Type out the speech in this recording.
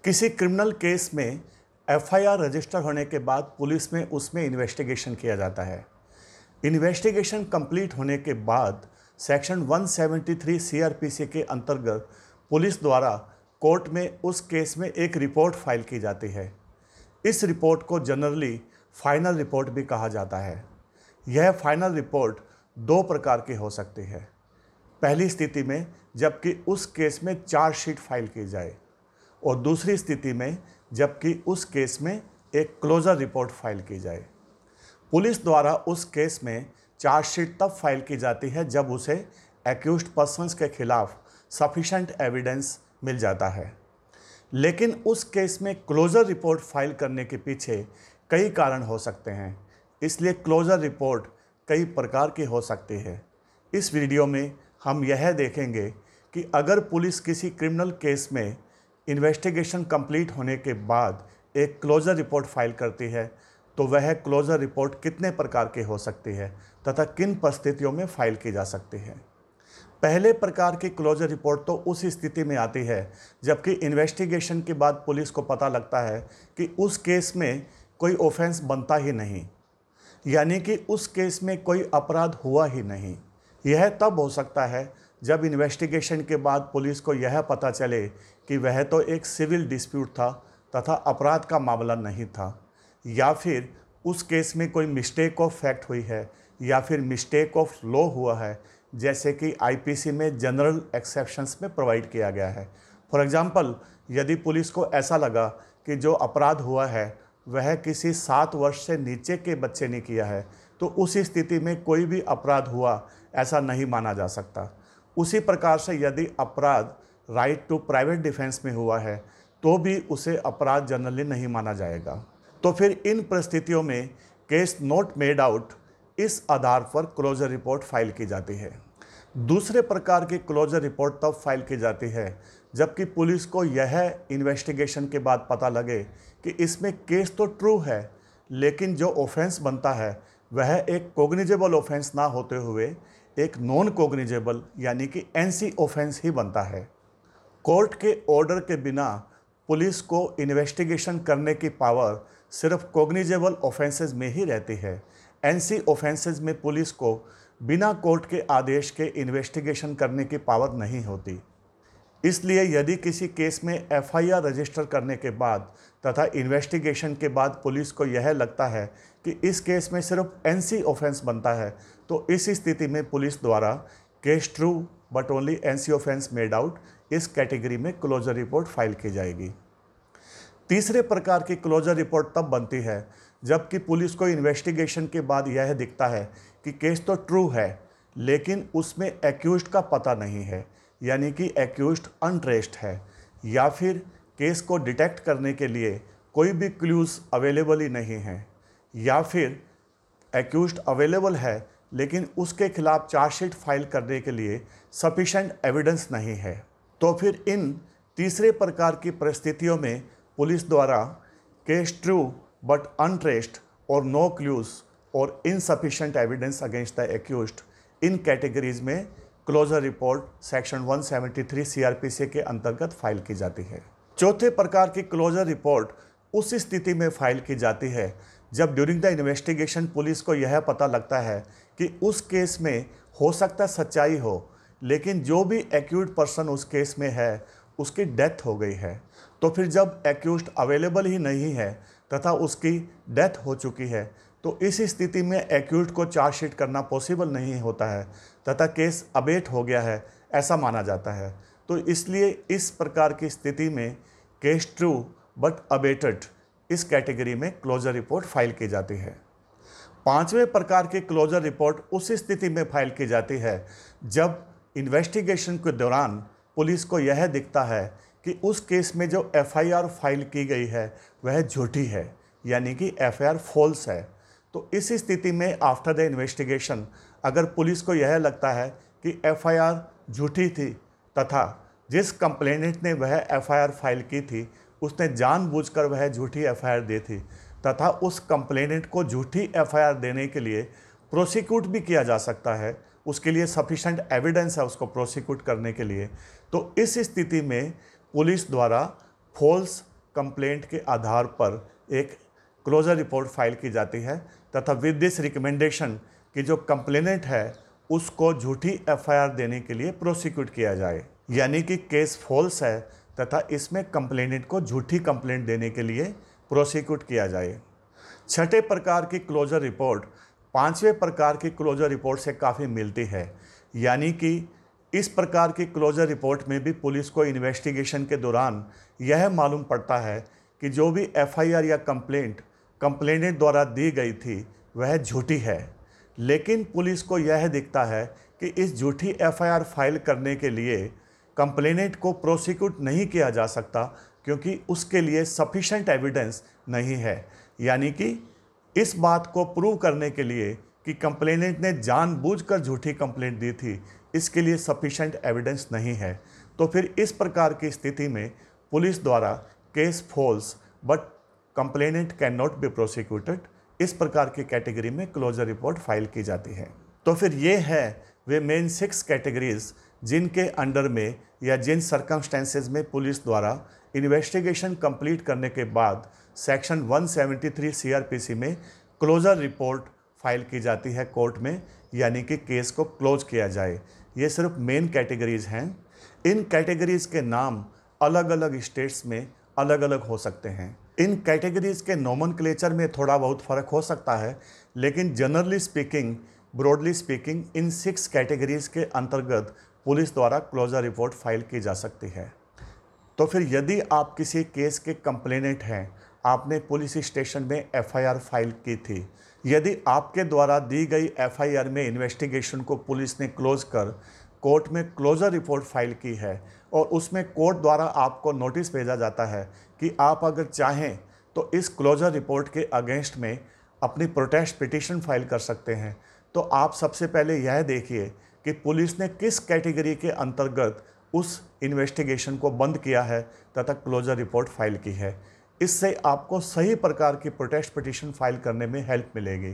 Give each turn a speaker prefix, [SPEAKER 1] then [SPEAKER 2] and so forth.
[SPEAKER 1] किसी criminal case में FIR register होने के बाद पुलिस में उसमें इन्वेस्टिगेशन किया जाता है। इन्वेस्टिगेशन कंप्लीट होने के बाद सेक्शन 173 सीआरपीसी के अंतर्गत पुलिस द्वारा कोर्ट में उस केस में एक रिपोर्ट फाइल की जाती है। इस रिपोर्ट को जनरली फाइनल रिपोर्ट भी कहा जाता है। यह फाइनल रिपोर्ट दो प्रकार की हो सकती है। पहली स्थिति में जबकि उस केस में चार्जशीट फाइल की जाए और दूसरी स्थिति में जबकि उस केस में एक क्लोजर रिपोर्ट फाइल की जाए। पुलिस द्वारा उस केस में चार्जशीट तब फाइल की जाती है जब उसे एक्यूज्ड पर्सन्स के खिलाफ सफिशेंट एविडेंस मिल जाता है। लेकिन उस केस में क्लोजर रिपोर्ट फाइल करने के पीछे कई कारण हो सकते हैं, इसलिए क्लोजर रिपोर्ट कई प्रकार की हो सकती है। इस वीडियो में हम यह देखेंगे कि अगर पुलिस किसी क्रिमिनल केस में इन्वेस्टिगेशन कंप्लीट होने के बाद एक क्लोजर रिपोर्ट फाइल करती है तो वह क्लोजर रिपोर्ट कितने प्रकार की हो सकती है तथा किन परिस्थितियों में फाइल की जा सकती है। पहले प्रकार की क्लोजर रिपोर्ट तो उस स्थिति में आती है जबकि इन्वेस्टिगेशन के बाद पुलिस को पता लगता है कि उस केस में कोई ऑफेंस बनता ही नहीं, यानी कि उस केस में कोई अपराध हुआ ही नहीं। यह तब हो सकता है जब इन्वेस्टिगेशन के बाद पुलिस को यह पता चले कि वह तो एक सिविल डिस्प्यूट था तथा अपराध का मामला नहीं था, या फिर उस केस में कोई मिस्टेक ऑफ फैक्ट हुई है या फिर मिस्टेक ऑफ लॉ हुआ है, जैसे कि आईपीसी में जनरल एक्सेप्शंस में प्रोवाइड किया गया है। फॉर एग्जांपल, यदि पुलिस को ऐसा लगा कि जो अपराध हुआ है वह किसी 7 वर्ष से नीचे के बच्चे ने किया है तो उस स्थिति में कोई भी अपराध हुआ ऐसा नहीं माना जा सकता। उसी प्रकार से यदि अपराध राइट टू प्राइवेट डिफेंस में हुआ है तो भी उसे अपराध जनरली नहीं माना जाएगा। तो फिर इन परिस्थितियों में केस नॉट मेड आउट, इस आधार पर क्लोजर रिपोर्ट फाइल की जाती है। दूसरे प्रकार की क्लोजर रिपोर्ट तब फाइल की जाती है जबकि पुलिस को यह इन्वेस्टिगेशन के बाद पता लगे कि इसमें केस तो ट्रू है लेकिन जो ऑफेंस बनता है वह एक कोग्निजेबल ऑफेंस ना होते हुए एक नॉन कोग्निजेबल यानी कि एनसी ऑफेंस ही बनता है। कोर्ट के ऑर्डर के बिना पुलिस को इन्वेस्टिगेशन करने की पावर सिर्फ कोग्निजेबल ऑफेंसेस में ही रहती है। एनसी ऑफेंसेस में पुलिस को बिना कोर्ट के आदेश के इन्वेस्टिगेशन करने की पावर नहीं होती। इसलिए यदि किसी केस में एफआईआर रजिस्टर करने के बाद तथा इन्वेस्टिगेशन के बाद पुलिस को यह लगता है कि इस केस में सिर्फ एनसी ऑफेंस बनता है तो इस स्थिति में पुलिस द्वारा case true but only NC offence made out, इस कैटेगरी में क्लोजर रिपोर्ट फाइल की जाएगी। तीसरे प्रकार की क्लोजर रिपोर्ट तब बनती है जबकि पुलिस को इन्वेस्टिगेशन के बाद यह दिखता है कि केस तो ट्रू है लेकिन उसमें एक्यूज्ड का पता नहीं है, यानी कि एक्यूज्ड अनट्रेस्ड है, या फिर केस को डिटेक्ट करने के लिए कोई भी क्लूज अवेलेबल ही नहीं है, या फिर एक्यूज्ड अवेलेबल है लेकिन उसके खिलाफ चार्जशीट फाइल करने के लिए सफिशेंट एविडेंस नहीं है। तो फिर इन तीसरे प्रकार की परिस्थितियों में पुलिस द्वारा केस ट्रू बट अनट्रेस्ड और नो क्लूज और insufficient evidence against the accused, in categories में क्लोजर रिपोर्ट सेक्शन 173 सीआरपीसी के अंतर्गत फाइल की जाती है। चौथे प्रकार की क्लोजर रिपोर्ट उस स्थिति में फाइल की जाती है जब ड्यूरिंग द इन्वेस्टिगेशन पुलिस को यह पता लगता है कि उस केस में हो सकता सच्चाई हो लेकिन जो भी एक्यूज्ड पर्सन उस केस में है उसकी डेथ हो गई है। तो फिर जब एक्यूज्ड अवेलेबल ही नहीं है तथा उसकी डेथ हो चुकी है तो इस स्थिति में एक्यूज्ड को चार्जशीट करना पॉसिबल नहीं होता है तथा केस अबेट हो गया है ऐसा माना जाता है। तो इसलिए इस प्रकार की स्थिति में केस ट्रू बट अबेटेड, इस कैटेगरी में क्लोजर रिपोर्ट फाइल की जाती है। पांचवें प्रकार की क्लोजर रिपोर्ट उस स्थिति में फाइल की जाती है जब इन्वेस्टिगेशन के दौरान पुलिस को यह दिखता है कि उस केस में जो एफआईआर फाइल की गई है वह झूठी है, यानी कि एफआईआर फॉल्स है। तो इस स्थिति में आफ्टर द इन्वेस्टिगेशन अगर पुलिस को यह लगता है कि एफआईआर झूठी थी तथा जिस कंप्लेनेंट ने वह एफआईआर फाइल की थी उसने जानबूझकर वह झूठी एफआईआर दी थी तथा उस कंप्लेनेंट को झूठी एफआईआर देने के लिए प्रोसिक्यूट भी किया जा सकता है, उसके लिए सफिशेंट एविडेंस है उसको प्रोसिक्यूट करने के लिए, तो इस स्थिति में पुलिस द्वारा फॉल्स कंप्लेंट के आधार पर एक क्लोजर रिपोर्ट फाइल की जाती है तथा विद दिस रिकमेंडेशन कि जो कंप्लेनेंट है उसको झूठी एफआईआर देने के लिए प्रोसिक्यूट किया जाए, यानी कि केस फॉल्स है तथा इसमें कंप्लेनेंट को झूठी कंप्लेंट देने के लिए प्रोसिक्यूट किया जाए। छठे प्रकार की क्लोजर रिपोर्ट पांचवें प्रकार की क्लोजर रिपोर्ट से काफ़ी मिलती है, यानी कि इस प्रकार की क्लोजर रिपोर्ट में भी पुलिस को इन्वेस्टिगेशन के दौरान यह मालूम पड़ता है कि जो भी एफआईआर या कंप्लेनेंट द्वारा दी गई थी वह झूठी है, लेकिन पुलिस को यह दिखता है कि इस झूठी एफआईआर फाइल करने के लिए कंप्लेनेंट को प्रोसिक्यूट नहीं किया जा सकता क्योंकि उसके लिए सफिशेंट एविडेंस नहीं है, यानी कि इस बात को प्रूव करने के लिए कि कंप्लेनेंट ने जानबूझकर झूठी कंप्लेंट दी थी, इसके लिए सफिशेंट एविडेंस नहीं है। तो फिर इस प्रकार की स्थिति में पुलिस द्वारा case false but complainant can not be prosecuted, इस प्रकार की कैटेगरी में क्लोजर रिपोर्ट फाइल की जाती है। तो फिर ये है वे मेन 6 कैटेगरीज जिनके अंडर में या जिन सर्कमस्टेंसेस में पुलिस द्वारा इन्वेस्टिगेशन कंप्लीट करने के बाद सेक्शन 173 सीआरपीसी में क्लोजर रिपोर्ट फाइल की जाती है कोर्ट में, यानी कि केस को क्लोज किया जाए। ये सिर्फ मेन कैटेगरीज हैं। इन कैटेगरीज के नाम अलग अलग स्टेट्स में अलग अलग हो सकते हैं। इन कैटेगरीज के नोमेनक्लेचर में थोड़ा बहुत फ़र्क हो सकता है, लेकिन जनरली स्पीकिंग, ब्रॉडली स्पीकिंग, इन 6 कैटेगरीज के अंतर्गत पुलिस द्वारा क्लोजर रिपोर्ट फाइल की जा सकती है। तो फिर यदि आप किसी केस के कंप्लेनेंट हैं, आपने पुलिस स्टेशन में एफआईआर फाइल की थी, यदि आपके द्वारा दी गई एफआईआर में इन्वेस्टिगेशन को पुलिस ने क्लोज कर कोर्ट में क्लोजर रिपोर्ट फाइल की है और उसमें कोर्ट द्वारा आपको नोटिस भेजा जाता है कि आप अगर चाहें तो इस क्लोजर रिपोर्ट के अगेंस्ट में अपनी प्रोटेस्ट पिटीशन फाइल कर सकते हैं, तो आप सबसे पहले यह देखिए कि पुलिस ने किस कैटेगरी के अंतर्गत उस इन्वेस्टिगेशन को बंद किया है तथा क्लोजर रिपोर्ट फाइल की है। इससे आपको सही प्रकार की प्रोटेस्ट पिटीशन फाइल करने में हेल्प मिलेगी।